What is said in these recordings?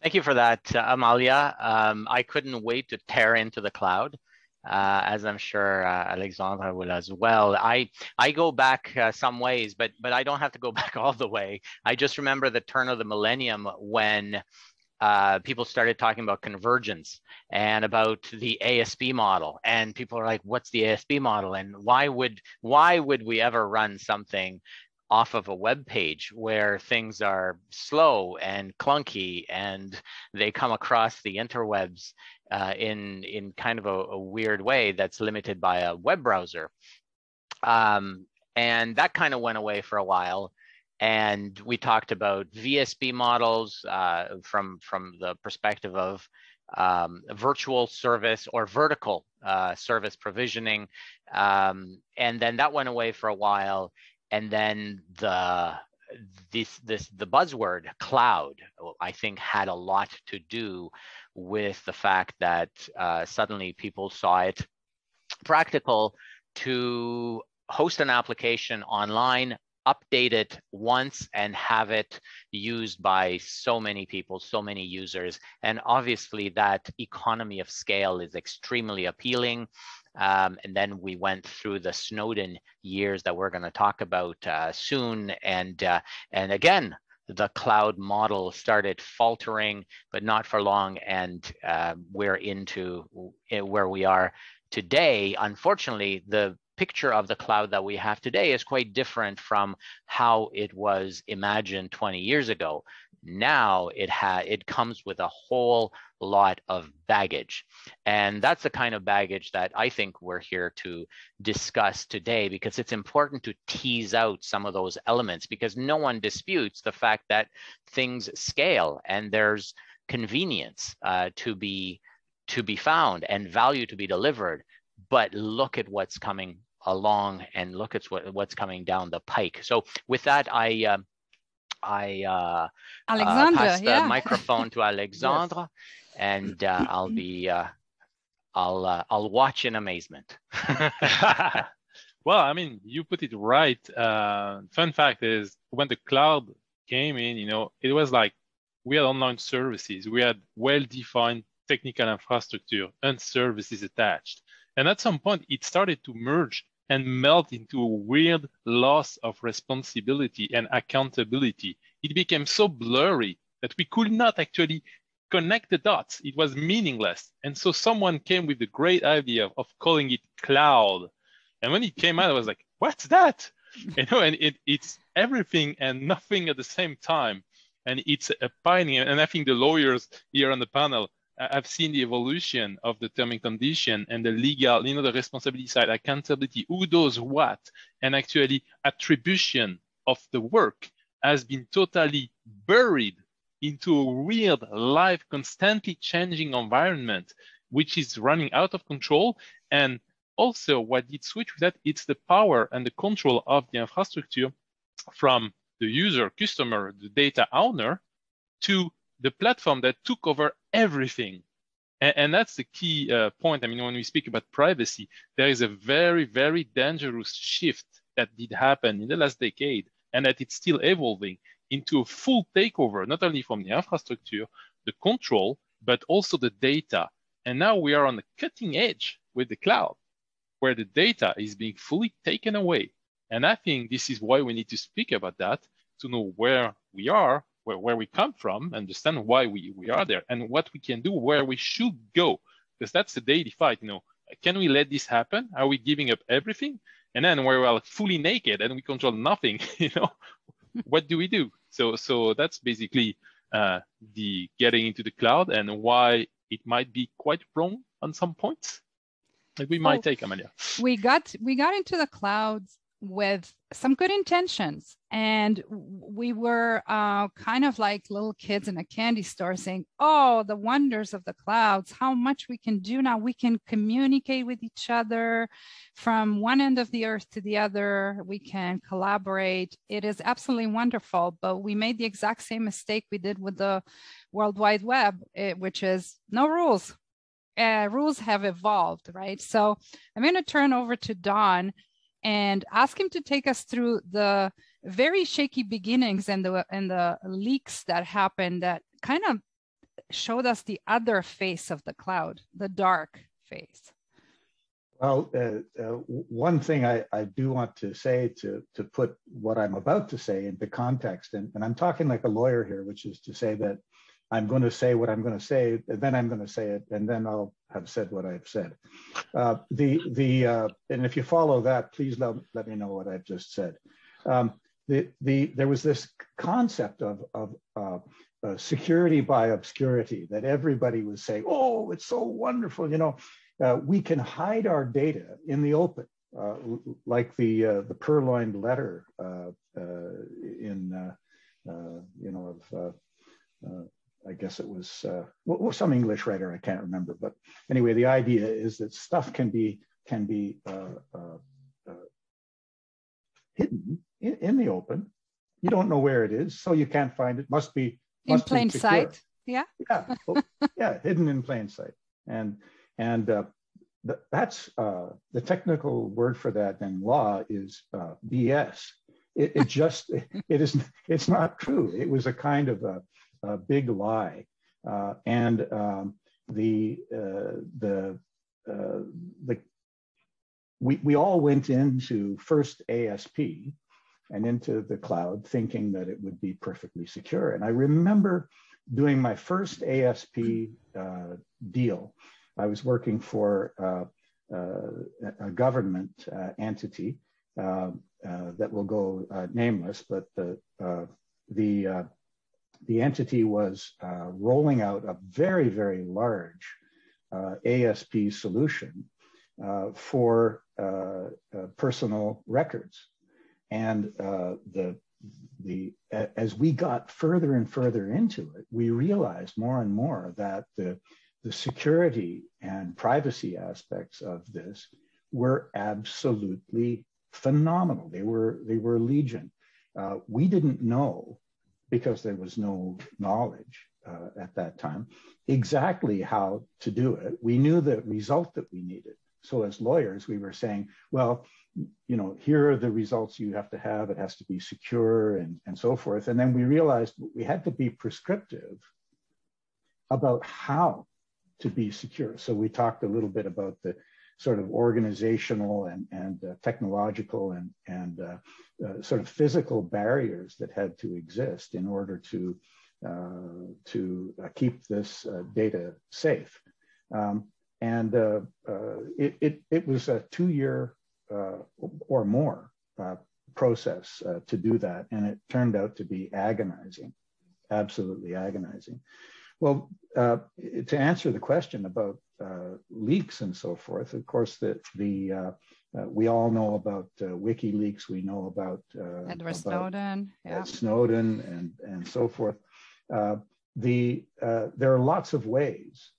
Thank you for that, Amalia. I couldn't wait to tear into the cloud, as I'm sure Alexandra will as well. I go back some ways, but I don't have to go back all the way. I just remember the turn of the millennium when people started talking about convergence and about the ASP model, and people are like, "What's the ASP model? And why would we ever run something off of a web page where things are slow and clunky and they come across the interwebs in kind of a weird way that's limited by a web browser?" And that kind of went away for a while. And we talked about VSP models from the perspective of virtual service or vertical service provisioning. And then that went away for a while. And then the buzzword cloud, I think, had a lot to do with the fact that suddenly people saw it practical to host an application online, update it once, and have it used by so many people, so many users. And obviously that economy of scale is extremely appealing. And then we went through the Snowden years that we're going to talk about soon. And again, the cloud model started faltering, but not for long. And we're into where we are today. Unfortunately, the picture of the cloud that we have today is quite different from how it was imagined 20 years ago. Now it comes with a whole lot of baggage. And that's the kind of baggage that I think we're here to discuss today, because it's important to tease out some of those elements, because no one disputes the fact that things scale and there's convenience to be found and value to be delivered. But look at what's coming along and look at what's coming down the pike. So with that, I pass the microphone to Alexandre, yes. And I'll watch in amazement. Well, I mean, you put it right. Fun fact is, when the cloud came in, it was like we had online services, we had well-defined technical infrastructure and services attached. And at some point, it started to merge and melt into a weird loss of responsibility and accountability. It became so blurry that we could not actually connect the dots. It was meaningless. And so someone came with the great idea of calling it cloud. And when it came out, I was like, what's that? And it's everything and nothing at the same time. And it's a pioneer. And I think the lawyers here on the panel, I've seen the evolution of the term and condition and the legal, the responsibility side, accountability, who does what, and actually attribution of the work has been totally buried into a weird, live, constantly changing environment, which is running out of control. And also what did switch with that, it's the power and the control of the infrastructure from the user, customer, the data owner, to the platform that took over everything. And that's the key point. I mean, when we speak about privacy, there is a very, very dangerous shift that did happen in the last decade, and that it's still evolving into a full takeover, not only from the infrastructure, the control, but also the data. And now we are on the cutting edge with the cloud, where the data is being fully taken away. And I think this is why we need to speak about that, to know where we are, where we come from, understand why we are there, and what we can do, where we should go. Because that's the daily fight, Can we let this happen? Are we giving up everything? And then we're fully naked and we control nothing, What do we do? So that's basically the getting into the cloud and why it might be quite wrong on some points that we might take, Amalia. We got into the clouds with some good intentions, and we were kind of like little kids in a candy store saying, oh, the wonders of the clouds, how much we can do now. We can communicate with each other from one end of the earth to the other. We can collaborate. It is absolutely wonderful. But we made the exact same mistake we did with the World Wide Web, which is no rules. Rules have evolved, right? So I'm going to turn over to Don and ask him to take us through the very shaky beginnings and the leaks that happened that kind of showed us the other face of the cloud, the dark face. Well, one thing I do want to say to put what I'm about to say into context, and I'm talking like a lawyer here, which is to say that I'm going to say what I'm going to say, and then I'm going to say it, and then I'll have said what I've said. And if you follow that, please let me know what I've just said. There was this concept of security by obscurity that everybody was saying, oh, it's so wonderful, you know. We can hide our data in the open, like the purloined letter I guess it was some English writer, I can't remember, but anyway, the idea is that stuff can be hidden in the open. You don't know where it is, so you can't find it. Must be in plain sight. Yeah. Yeah, hidden in plain sight, and that's the technical word for that in law is BS. It's not true. It was a kind of a big lie, we all went into first ASP and into the cloud thinking that it would be perfectly secure. And I remember doing my first ASP deal. I was working for a government entity that will go nameless, but the entity was rolling out a very, very large ASP solution for personal records. And as we got further and further into it, we realized more and more that the security and privacy aspects of this were absolutely phenomenal. They were legion. We didn't know, because there was no knowledge at that time, exactly how to do it. We knew the result that we needed. So as lawyers, we were saying, well, you know, here are the results you have to have. It has to be secure and so forth. And then we realized we had to be prescriptive about how to be secure. So we talked a little bit about the sort of organizational and technological and sort of physical barriers that had to exist in order to keep this data safe. It was a 2-year or more process to do that, and it turned out to be agonizing, absolutely agonizing. Well, to answer the question about leaks and so forth, of course, we all know about WikiLeaks. We know about Edward Snowden, Snowden, and so forth. There are lots of ways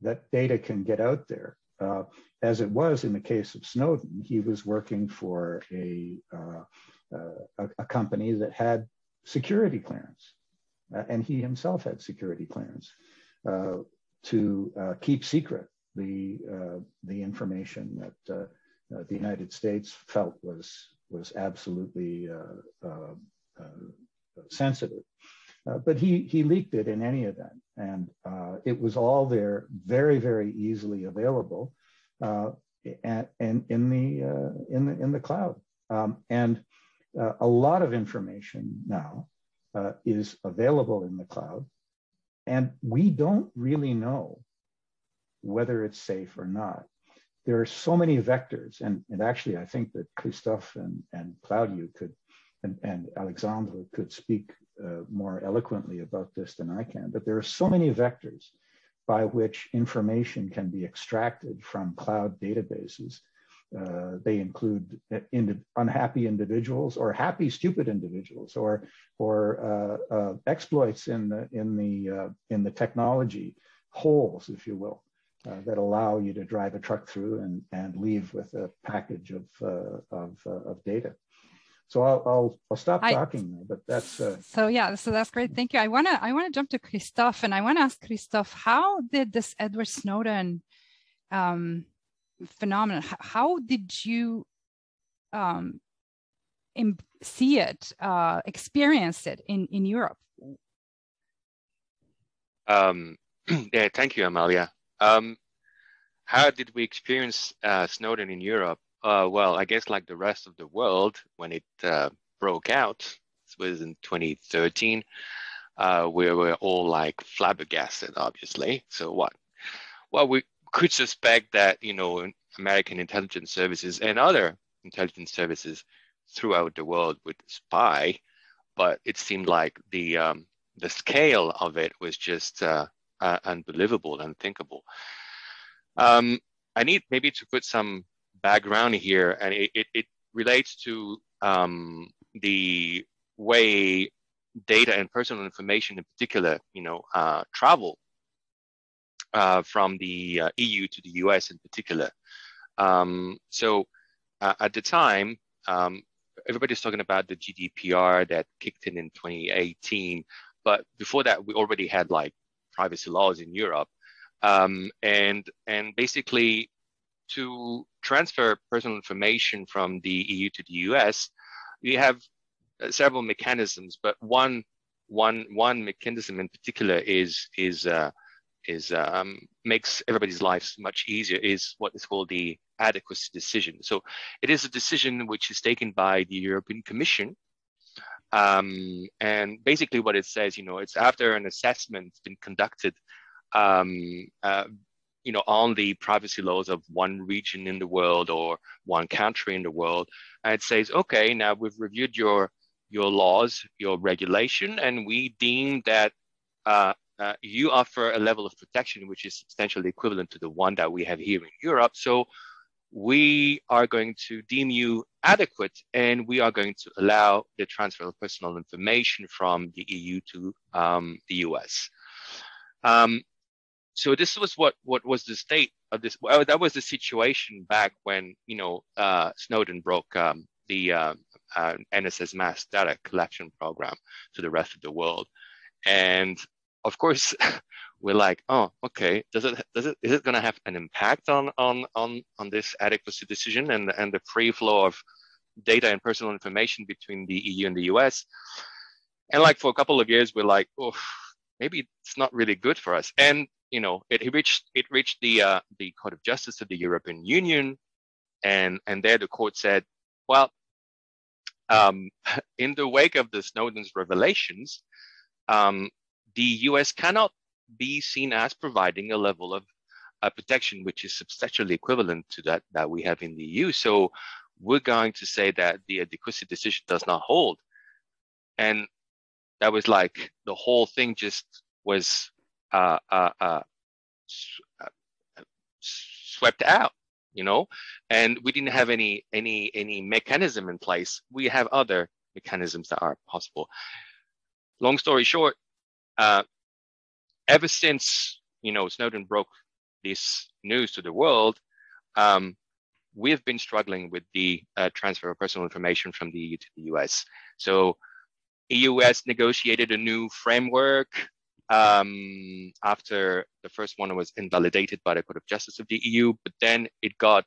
that data can get out there. As it was in the case of Snowden, he was working for a company that had security clearance. And he himself had security clearance to keep secret the information that the United States felt was absolutely sensitive. But he leaked it in any event, and it was all there, very, very easily available, and in the cloud. And a lot of information now is available in the cloud, and we don't really know whether it's safe or not. There are so many vectors, and actually I think that Christophe and Claudiu could, and Alexandre could speak more eloquently about this than I can, but there are so many vectors by which information can be extracted from cloud databases. They include unhappy individuals, or happy stupid individuals, or exploits in the technology holes, if you will, that allow you to drive a truck through and leave with a package of data. So I'll stop talking now, but that's so that's great. Thank you. I wanna jump to Christophe, and I want to ask Christophe, how did this Edward Snowden phenomenon, how did you see it, experience it in Europe? Yeah, thank you, Amalia. How did we experience Snowden in Europe? Well, I guess like the rest of the world, when it broke out, it was in 2013, we were all like flabbergasted, obviously. So what? Well, we could suspect that, American intelligence services and other intelligence services throughout the world would spy, but it seemed like the scale of it was just unbelievable, unthinkable. I need maybe to put some background here, and it relates to the way data and personal information in particular, travel from the EU to the US in particular. So at the time, everybody's talking about the GDPR that kicked in 2018, but before that, we already had like privacy laws in Europe. And basically, to transfer personal information from the EU to the US, you have several mechanisms, but one mechanism in particular makes everybody's lives much easier, is what is called the adequacy decision. So it is a decision which is taken by the European Commission. And basically what it says, it's after an assessment's been conducted on the privacy laws of one region in the world or one country in the world. And it says, okay, now we've reviewed your laws, your regulation, and we deem that you offer a level of protection which is substantially equivalent to the one that we have here in Europe. So we are going to deem you adequate, and we are going to allow the transfer of personal information from the EU to the US. So this was what was the state of this. Well, that was the situation back when Snowden broke the NSA's mass data collection program to the rest of the world, and of course we're like, oh, okay, is it going to have an impact on this adequacy decision and the free flow of data and personal information between the EU and the US? And like for a couple of years, we're like, oh, maybe it's not really good for us. And it reached the Court of Justice of the European Union, and there the court said, well, in the wake of the Snowden's revelations, the US cannot be seen as providing a level of protection which is substantially equivalent to that we have in the EU. So we're going to say that the adequacy decision does not hold. And that was like the whole thing just was swept out, and we didn't have any mechanism in place. We have other mechanisms that are possible. Long story short, ever since Snowden broke this news to the world, we've been struggling with the transfer of personal information from the EU to the US. So EU-US negotiated a new framework after the first one was invalidated by the Court of Justice of the EU, but then it got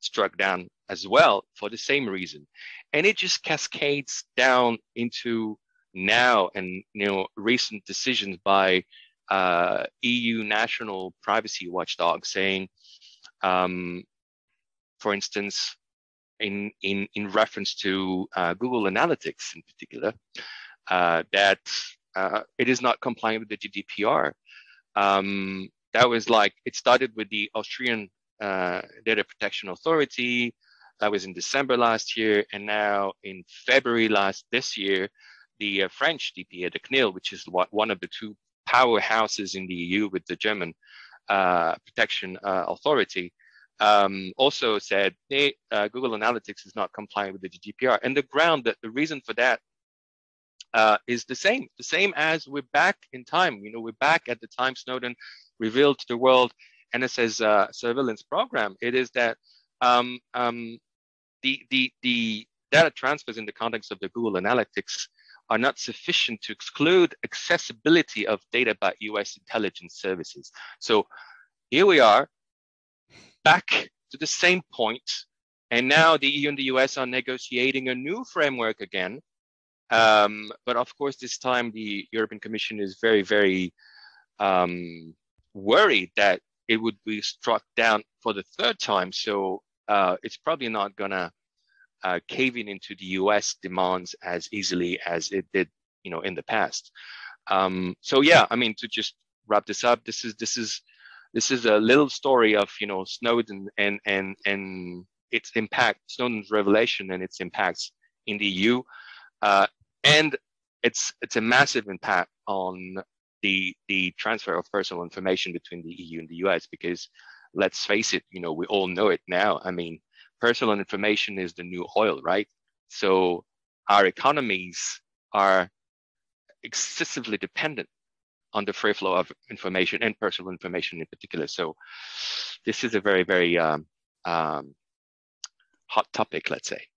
struck down as well for the same reason. And it just cascades down into now and recent decisions by EU national privacy watchdogs saying, for instance, in reference to Google Analytics in particular, that it is not complying with the GDPR. That was like, it started with the Austrian Data Protection Authority. That was in December last year. And now in February this year, the French DPA, the CNIL, which is one of the two powerhouses in the EU with the German Protection Authority, also said, hey, Google Analytics is not complying with the GDPR. And the reason for that is the same as we're back in time. We're back at the time Snowden revealed to the world NSA's surveillance program. It is that the data transfers in the context of the Google Analytics are not sufficient to exclude accessibility of data by US intelligence services. So here we are, back to the same point, and now the EU and the US are negotiating a new framework again. But of course, this time the European Commission is very, very worried that it would be struck down for the third time. So it's probably not gonna cave into the U.S. demands as easily as it did, in the past. So yeah, I mean, to just wrap this up, this is a little story of Snowden and its impact, Snowden's revelation and its impacts in the EU, and it's a massive impact on the transfer of personal information between the EU and the US, because let's face it, we all know it now. I mean, personal information is the new oil, right? So our economies are excessively dependent on the free flow of information and personal information in particular. So this is a very, very hot topic, let's say.